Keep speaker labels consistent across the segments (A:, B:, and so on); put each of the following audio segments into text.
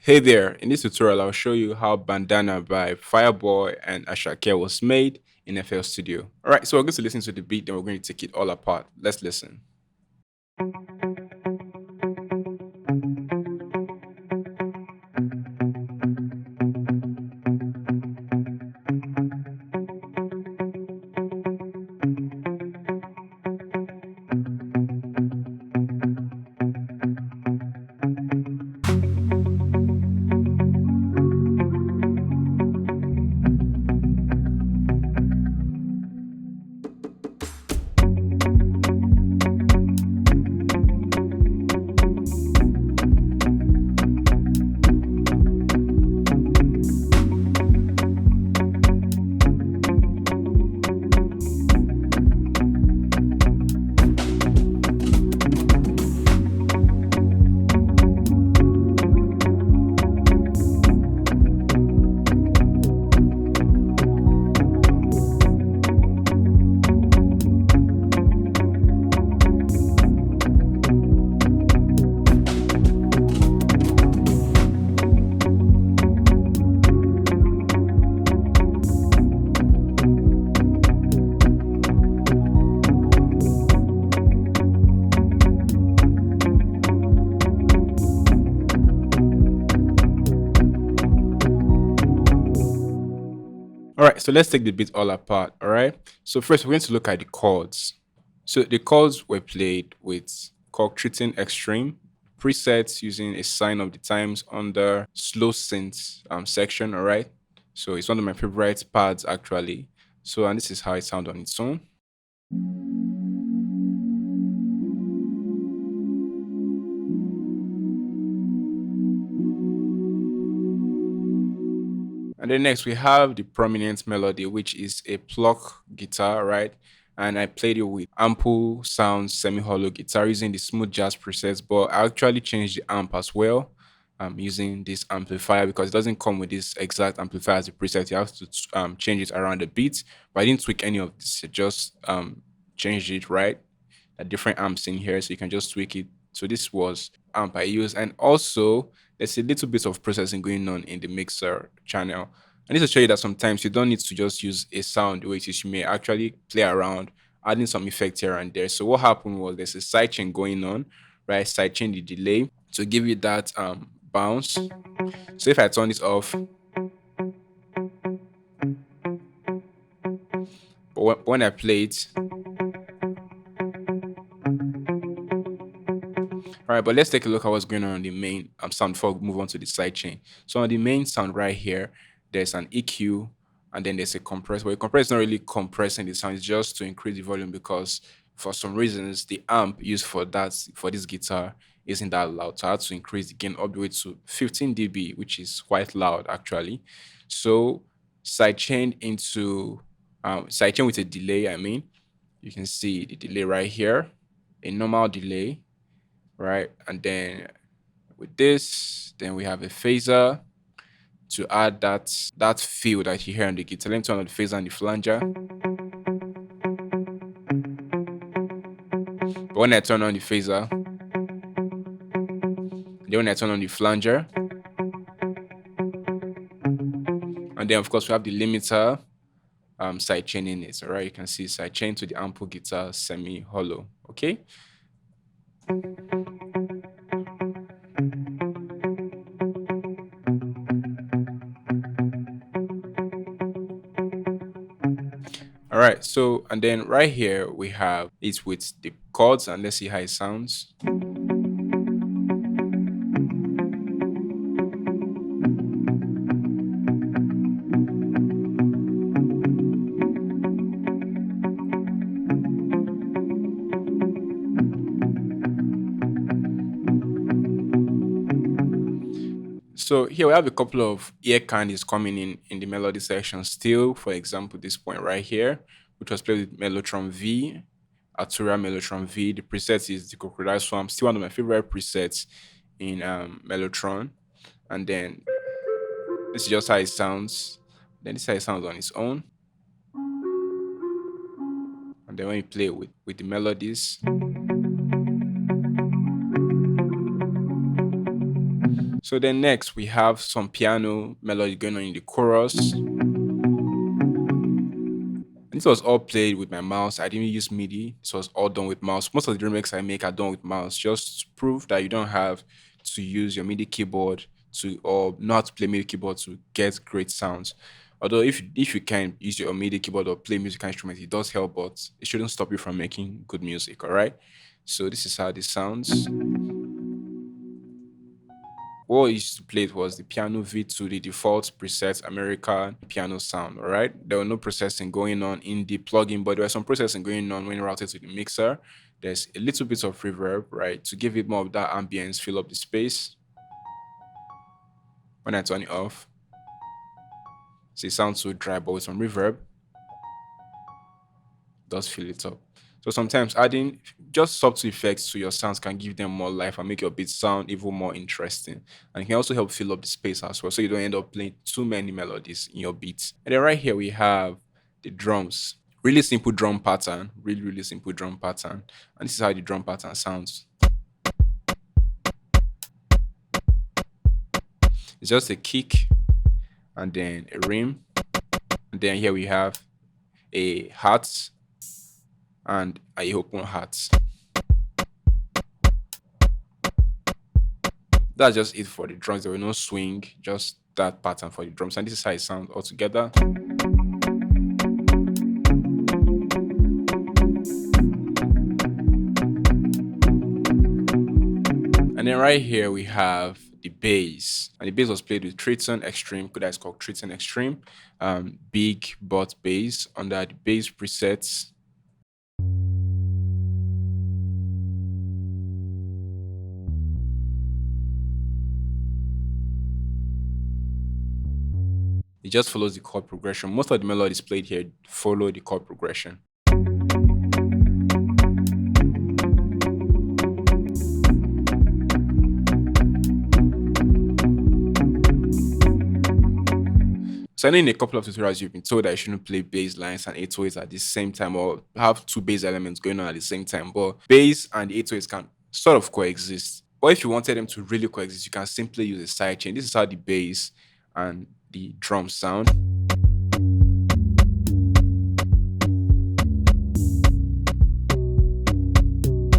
A: Hey there, in this tutorial I'll show you how Bandana by Fireboy and Ashake was made in FL Studio. Alright, so we're going to listen to the beat, then we're going to take it all apart. Let's listen. Alright, so let's take the beat all apart. Alright, so first we're going to look at the chords. So the chords were played with chord treating extreme presets using a sign of the times under slow synths section. Alright, so it's one of my favorite parts actually. So and this is how it sounds on its own. And then next we have the prominent melody, which is a pluck guitar, right? And I played it with ample sound semi-hollow guitar using the smooth jazz presets, but I actually changed the amp as well. Using this amplifier because it doesn't come with this exact amplifier as a preset. You have to change it around a bit. But I didn't tweak any of this. I just changed it, right? Different amps in here, so you can just tweak it. So this was amp I use, and also there's a little bit of processing going on in the mixer channel. I need to show you that sometimes you don't need to just use a sound the way it is. You may actually play around, adding some effect here and there. So what happened was there's a sidechain going on, right? Sidechain the delay to give you that bounce. So if I turn this off, but when I play it, all right, but let's take a look at what's going on the main sound before we move on to the sidechain. So on the main sound right here, there's an EQ and then there's a compressor. But a compressor is not really compressing the sound, it's just to increase the volume because for some reasons the amp used for this guitar isn't that loud. So I had to increase the gain all the way to 15 dB, which is quite loud actually. So sidechain into sidechain with a delay, I mean, you can see the delay right here, a normal delay, right? And then with this, then we have a phaser to add that feel that you hear on the guitar. Let me turn on the phaser and the flanger. But when I turn on the phaser, then when I turn on the flanger, and then of course we have the limiter sidechain in it. All right, you can see sidechain to the ample guitar semi-hollow. Okay. All right, so and then right here we have it with the chords, and let's see how it sounds. So here we have a couple of ear candies coming in the melody section still. For example, this point right here, which was played with Mellotron V, Arturia Mellotron V. The preset is the Crocodile Swamp, still one of my favorite presets in Mellotron. And then this is just how it sounds. Then this is how it sounds on its own. And then when you play with the melodies. So then next we have some piano melody going on in the chorus. And this was all played with my mouse. I didn't use MIDI. This was all done with mouse. Most of the remix I make are done with mouse. Just to prove that you don't have to use your MIDI keyboard to or not play MIDI keyboard to get great sounds. Although if you can use your MIDI keyboard or play musical instruments, it does help, but it shouldn't stop you from making good music. All right. So this is how this sounds. What I used to play it was the piano V2, the default preset American piano sound. All right. There was no processing going on in the plugin, but there was some processing going on when routed to the mixer. There's a little bit of reverb, right, to give it more of that ambience, fill up the space. When I turn it off, so it sounds so dry, but with some reverb, does fill it up. So sometimes adding just subtle effects to your sounds can give them more life and make your beats sound even more interesting. And it can also help fill up the space as well, so you don't end up playing too many melodies in your beats. And then right here we have the drums. Really simple drum pattern, really simple drum pattern. And this is how the drum pattern sounds. It's just a kick and then a rim. And then here we have a hat and a open hat. That's just it for the drums. There were no swing, just that pattern for the drums. And this is how it sounds all together. And then right here we have the bass. And the bass was played with Triton Extreme, that's called Triton Extreme. Big butt bass under the bass presets. It just follows the chord progression. Most of the melodies played here follow the chord progression. So I know in a couple of tutorials you've been told that you shouldn't play bass lines and 808s at the same time or have two bass elements going on at the same time, but bass and 808s can sort of coexist. Or if you wanted them to really coexist, you can simply use a sidechain. This is how the bass and the drums sound.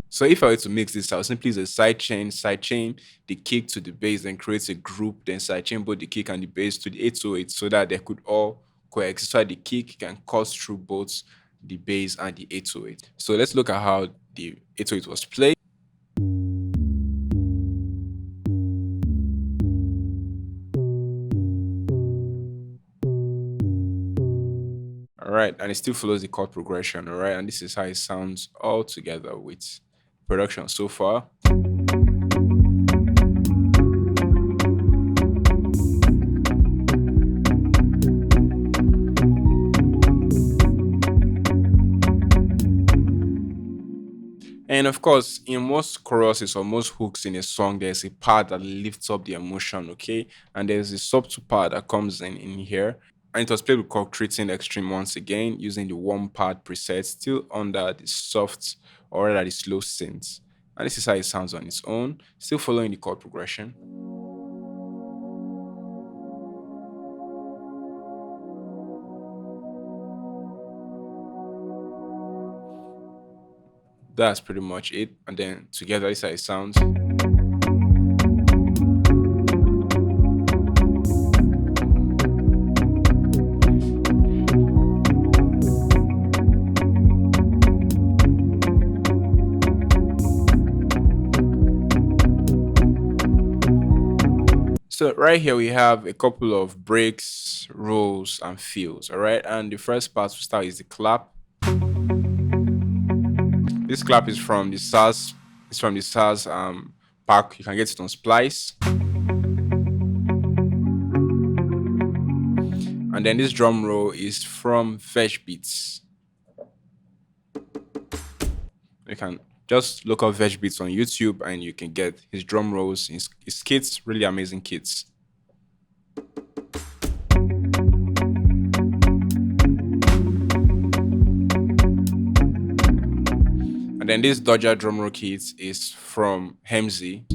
A: So if I were to mix this, I'll simply use a sidechain the kick to the bass, then create a group, then sidechain both the kick and the bass to the 808 so that they could all coexist. So that the kick can cut through both the bass and the 808. So let's look at how the 808 was played. All right, and it still follows the chord progression. All right, and this is how it sounds all together with production so far. And of course, in most choruses or most hooks in a song, there's a part that lifts up the emotion, okay? And there's a subtle part that comes in here. And it was played with Triton Extreme once again, using the warm part preset, still under the soft or rather the slow synths. And this is how it sounds on its own, still following the chord progression. That's pretty much it. And then together, this is how it sounds. So right here we have a couple of breaks, rolls, and fills. All right, and the first part to start is the clap. This clap is from the SARS. It's from the SARS pack. You can get it on Splice. And then this drum roll is from Fetch Beats. You can just look up Veg Beats on YouTube and you can get his drum rolls, his kits, really amazing kits. And then this Dodger drum roll kit is from Hemsey.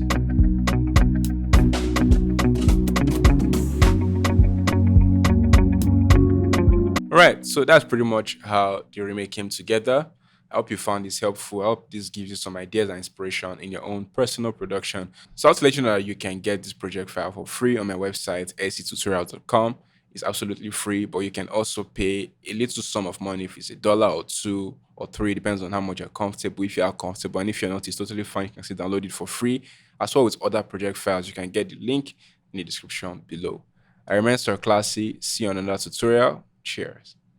A: All right, so that's pretty much how the remake came together. I hope you found this helpful. I hope this gives you some ideas and inspiration in your own personal production. So I'll to let you know that you can get this project file for free on my website, sctutorial.com. It's absolutely free, but you can also pay a little sum of money if it's $1 or two or three, depends on how much you're comfortable. If you are comfortable, and if you're not, it's totally fine. You can still download it for free. As well with other project files, you can get the link in the description below. I remain Sir Classy. See you on another tutorial. Cheers.